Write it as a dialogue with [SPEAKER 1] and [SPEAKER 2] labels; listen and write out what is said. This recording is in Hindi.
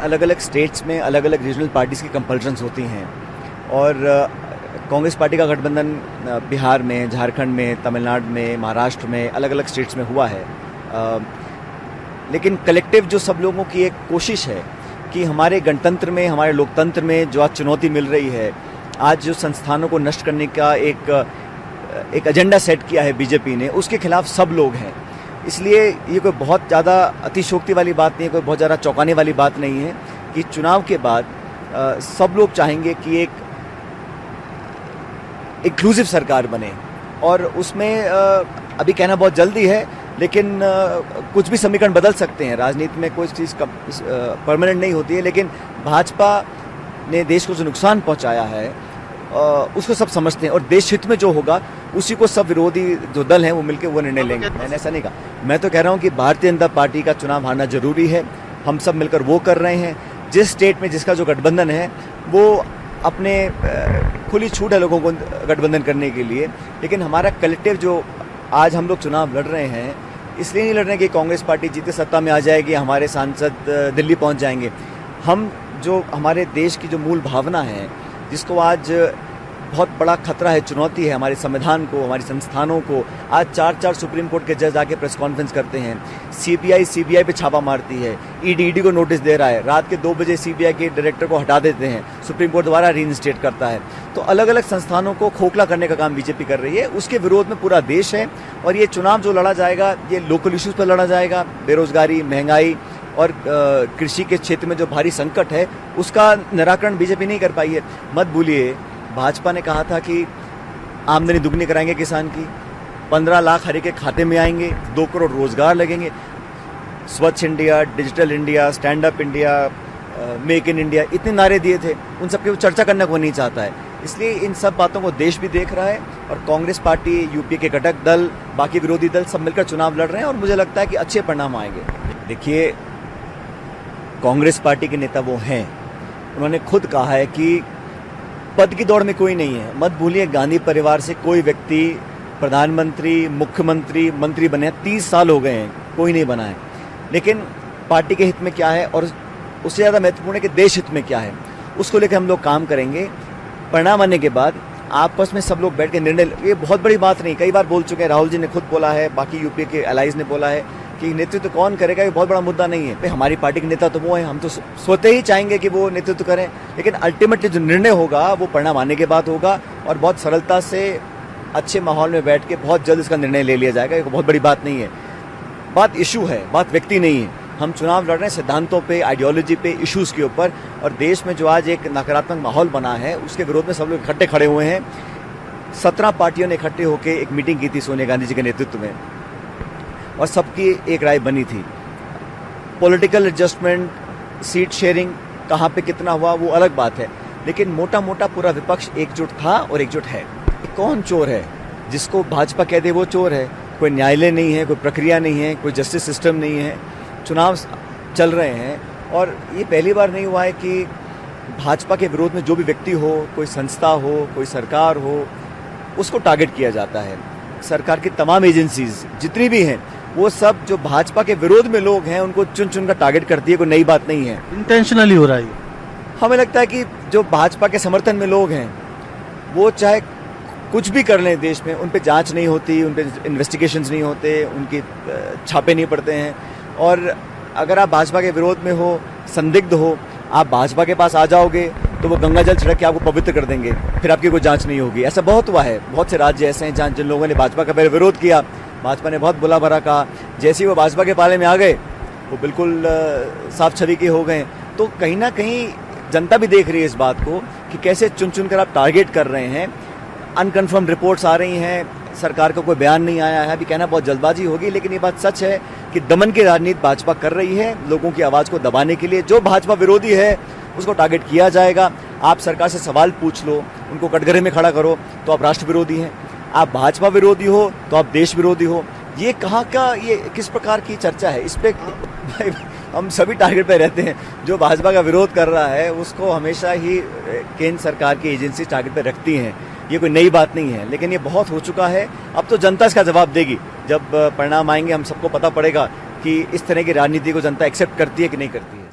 [SPEAKER 1] अलग अलग स्टेट्स में अलग अलग रीजनल पार्टीज़ की कंपल्शंस होती हैं और कांग्रेस पार्टी का गठबंधन बिहार में, झारखंड में, तमिलनाडु में, महाराष्ट्र में, अलग अलग स्टेट्स में हुआ है। लेकिन कलेक्टिव जो सब लोगों की एक कोशिश है कि हमारे गणतंत्र में, हमारे लोकतंत्र में जो आज चुनौती मिल रही है, आज जो संस्थानों को नष्ट करने का एक एजेंडा सेट किया है बीजेपी ने, उसके खिलाफ सब लोग हैं। इसलिए ये कोई बहुत ज़्यादा अतिशयोक्ति वाली बात नहीं है, कोई बहुत ज़्यादा चौंकाने वाली बात नहीं है कि चुनाव के बाद सब लोग चाहेंगे कि एक इंक्लूसिव सरकार बने और उसमें अभी कहना बहुत जल्दी है, लेकिन कुछ भी समीकरण बदल सकते हैं। राजनीति में कोई चीज़ परमानेंट नहीं होती है, लेकिन भाजपा ने देश को जो नुकसान पहुंचाया है उसको सब समझते हैं और देश हित में जो होगा उसी को सब विरोधी जो दल हैं वो मिलकर वो निर्णय लेंगे। मैंने ऐसा नहीं कहा, मैं तो कह रहा हूं कि भारतीय जनता पार्टी का चुनाव हारना जरूरी है। हम सब मिलकर वो कर रहे हैं। जिस स्टेट में जिसका जो गठबंधन है वो अपने खुली छूट है लोगों को गठबंधन करने के लिए, लेकिन हमारा कलेक्टिव जो आज हम लोग चुनाव लड़ रहे हैं इसलिए नहीं लड़ रहे कि कांग्रेस पार्टी जीते सत्ता में आ जाएगी, हमारे सांसद दिल्ली पहुंच जाएंगे। हम जो हमारे देश की जो मूल भावना है, जिसको आज बहुत बड़ा खतरा है, चुनौती है हमारे संविधान को, हमारी संस्थानों को। आज 4 सुप्रीम कोर्ट के जज आके प्रेस कॉन्फ्रेंस करते हैं, सीबीआई पे छापा मारती है, ईडी को नोटिस दे रहा है, रात के 2 बजे सीबीआई के डायरेक्टर को हटा देते हैं, सुप्रीम कोर्ट दोबारा रीइंस्टेट करता है। तो अलग अलग संस्थानों को खोखला करने का काम बीजेपी कर रही है। उसके विरोध में पूरा देश है और ये चुनाव जो लड़ा जाएगा ये लोकल इश्यूज पर लड़ा जाएगा। बेरोजगारी, महंगाई और कृषि के क्षेत्र में जो भारी संकट है उसका निराकरण बीजेपी नहीं कर पाई है। मत भूलिए, भाजपा ने कहा था कि आमदनी दुगनी कराएंगे किसान की, 15 लाख हर एक के खाते में आएंगे, 2 करोड़ रोजगार लगेंगे, स्वच्छ India, digital India, stand up India, make in India, इतने नारे दिए थे। उन सब की वो चर्चा करने को नहीं चाहता है। इसलिए इन सब बातों को देश भी देख रहा है और कांग्रेस पार्टी, यूपीए के घटक दल, बाकी विरोधी दल सब मिलकर चुनाव लड़ रहे हैं और मुझे लगता है कि अच्छे परिणाम आएंगे। देखिए, कांग्रेस पार्टी के नेता वो हैं, उन्होंने खुद कहा है कि पद की दौड़ में कोई नहीं है। मत भूलिए, गांधी परिवार से कोई व्यक्ति प्रधानमंत्री, मुख्यमंत्री, मंत्री बने 30 साल हो गए हैं, कोई नहीं बना है। लेकिन पार्टी के हित में क्या है और उससे ज़्यादा महत्वपूर्ण है कि देश हित में क्या है, उसको लेकर हम लोग काम करेंगे। परिणाम आने के बाद आपस में सब लोग बैठ के निर्णय, ये बहुत बड़ी बात नहीं, कई बार बोल चुके हैं, राहुल जी ने खुद बोला है, बाकी यूपीए के एलाइज ने बोला है कि नेतृत्व कौन करेगा, ये बहुत बड़ा मुद्दा नहीं है। हमारी पार्टी के नेता तो वो हैं, हम तो सोते ही चाहेंगे कि वो नेतृत्व करें, लेकिन अल्टीमेटली जो निर्णय होगा वो परिणाम आने के बाद होगा और बहुत सरलता से अच्छे माहौल में बैठ के बहुत जल्द इसका निर्णय ले लिया जाएगा। ये बहुत बड़ी बात नहीं है। बात इशू है, बात व्यक्ति नहीं है। हम चुनाव लड़ रहे हैं सिद्धांतों पे, आइडियोलॉजी पे, इश्यूज के ऊपर, और देश में जो आज एक नकारात्मक माहौल बना है उसके विरोध में सब लोग इकट्ठे खड़े हुए हैं। 17 पार्टियों ने इकट्ठे होकर एक मीटिंग की थी सोनिया गांधी जी के नेतृत्व में और सबकी एक राय बनी थी। पॉलिटिकल एडजस्टमेंट, सीट शेयरिंग कहाँ पे कितना हुआ वो अलग बात है, लेकिन मोटा मोटा पूरा विपक्ष एकजुट था और एकजुट है। कौन चोर है? जिसको भाजपा कह दे वो चोर है। कोई न्यायालय नहीं है, कोई प्रक्रिया नहीं है, कोई जस्टिस सिस्टम नहीं है। चुनाव चल रहे हैं और ये पहली बार नहीं हुआ है कि भाजपा के विरोध में जो भी व्यक्ति हो, कोई संस्था हो, कोई सरकार हो, उसको टारगेट किया जाता है। सरकार की तमाम एजेंसीज जितनी भी हैं वो सब जो भाजपा के विरोध में लोग हैं उनको चुन चुन कर टारगेट करती है। कोई नई बात नहीं है,
[SPEAKER 2] इंटेंशनली हो रहा है।
[SPEAKER 1] हमें लगता है कि जो भाजपा के समर्थन में लोग हैं वो चाहे कुछ भी कर लें देश में, उन पे जांच नहीं होती, उन पे इन्वेस्टिगेशंस नहीं होते, उनके छापे नहीं पड़ते हैं। और अगर आप भाजपा के विरोध में हो, संदिग्ध हो, आप भाजपा के पास आ जाओगे तो वो गंगा जल छिड़क के आपको पवित्र कर देंगे, फिर आपकी कोई जांच नहीं होगी। ऐसा बहुत हुआ है। बहुत से राज्य ऐसे हैं जहाँ जिन लोगों ने भाजपा का पहले विरोध किया, भाजपा ने बहुत बुला भरा कहा, जैसे ही वो भाजपा के पाले में आ गए वो बिल्कुल साफ छवि के हो गए। तो कहीं ना कहीं जनता भी देख रही है इस बात को कि कैसे चुन चुन कर आप टारगेट कर रहे हैं। अनकन्फर्म रिपोर्ट्स आ रही हैं, सरकार का कोई बयान नहीं आया है, अभी कहना बहुत जल्दबाजी होगी, लेकिन ये बात सच है कि दमन की राजनीति भाजपा कर रही है लोगों की आवाज़ को दबाने के लिए। जो भाजपा विरोधी है उसको टारगेट किया जाएगा। आप सरकार से सवाल पूछ लो, उनको कटघरे में खड़ा करो तो आप राष्ट्र विरोधी हैं, आप भाजपा विरोधी हो तो आप देश विरोधी हो। ये कहाँ का, ये किस प्रकार की चर्चा है? इस पे हम सभी टारगेट पे रहते हैं। जो भाजपा का विरोध कर रहा है उसको हमेशा ही केंद्र सरकार की एजेंसी टारगेट पे रखती हैं। ये कोई नई बात नहीं है, लेकिन ये बहुत हो चुका है। अब तो जनता इसका जवाब देगी। जब परिणाम आएंगे हम सबको पता पड़ेगा कि इस तरह की राजनीति को जनता एक्सेप्ट करती है कि नहीं करती है।